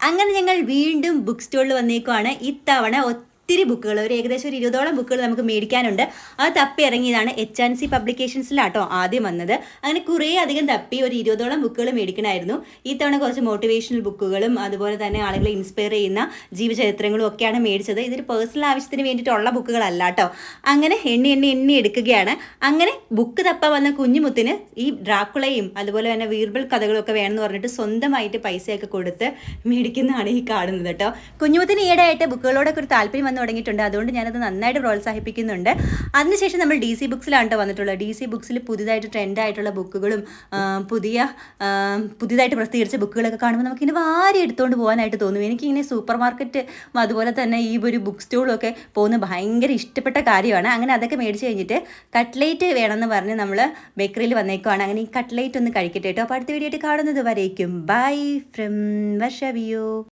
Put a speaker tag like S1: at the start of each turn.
S1: അങ്ങനെ ഞങ്ങൾ വീണ്ടും ബുക്ക് സ്റ്റോളിൽ വന്നേക്കുവാണ്. ഇത്തവണ ഒത്തിരി ബുക്കുകൾ, ഒരു ഏകദേശം ഒരു 20ഓളം ബുക്കുകൾ നമുക്ക് മേടിക്കാനുണ്ട്. അത് തപ്പി ഇറങ്ങിയതാണ്. HNC പബ്ലിക്കേഷൻസിലാട്ടോ ആദ്യം വന്നത്. അങ്ങനെ കുറേ അധികം തപ്പി ഒരു 20ഓളം ബുക്കുകൾ മേടിക്കണമായിരുന്നു. ഇത്തവണ കുറച്ച് മോട്ടിവേഷണൽ ബുക്കുകളും അതുപോലെ തന്നെ ആളുകളെ ഇൻസ്പയർ ചെയ്യുന്ന ജീവചരിത്രങ്ങളും ഒക്കെയാണ് മേടിച്ചത്. ഇതൊരു പേഴ്സണൽ ആവശ്യത്തിന് വേണ്ടിയിട്ടുള്ള ബുക്കുകളല്ല കേട്ടോ. അങ്ങനെ എണ്ണി എടുക്കുകയാണ്. അങ്ങനെ ബുക്ക് തപ്പാൻ വന്ന കുഞ്ഞുമുത്തിന് ഈ ഡ്രാക്കുളയും അതുപോലെ തന്നെ വീർബൽ കഥകളൊക്കെ വേണമെന്ന് പറഞ്ഞിട്ട് സ്വന്തമായിട്ട് പൈസയൊക്കെ കൊടുത്ത് മേടിക്കുന്നതാണ് ഈ കാണുന്നത് കേട്ടോ. കുഞ്ഞുമുത്തിന് ഈയിടെയായിട്ട് ബുക്കുകളോടൊക്കെ ഒരു താല്പര്യം വന്നു തുടങ്ങിയിട്ടുണ്ട്. അതുകൊണ്ട് ഞാനത് നന്നായിട്ട് പ്രോത്സാഹിപ്പിക്കുന്നുണ്ട്. അതിനുശേഷം നമ്മൾ DC ബുക്സിലാണ് കേട്ടോ വന്നിട്ടുള്ളത്. DC ബുക്സിൽ പുതിയതായിട്ട് ട്രെൻഡായിട്ടുള്ള ബുക്കുകളും പുതിയതായിട്ട് പ്രസിദ്ധീകരിച്ച ബുക്കുകളൊക്കെ കാണുമ്പോൾ നമുക്കിങ്ങനെ വാരി എടുത്തുകൊണ്ട് പോകാനായിട്ട് തോന്നും. എനിക്കിങ്ങനെ സൂപ്പർ മാർക്കറ്റ് അതുപോലെ തന്നെ ഈ ഒരു ബുക്ക് സ്റ്റോളൊക്കെ പോകുന്നത് ഭയങ്കര ഇഷ്ടപ്പെട്ട കാര്യമാണ്. അങ്ങനെ അതൊക്കെ മേടിച്ച് കഴിഞ്ഞിട്ട് കട്ട്ലേറ്റ് വേണമെന്ന് പറഞ്ഞ് നമ്മൾ ബേക്കറിയിൽ വന്നേക്കുവാണ്. അങ്ങനെ ഈ കട്ട്ലേറ്റ് ഒന്ന് കഴിക്കട്ടെ കേട്ടോ. അപ്പോൾ അടുത്ത വീഡിയോ ആയിട്ട് കാണുന്നത് വരേക്കും ബൈ ഫ്രം വർഷ വിയോ.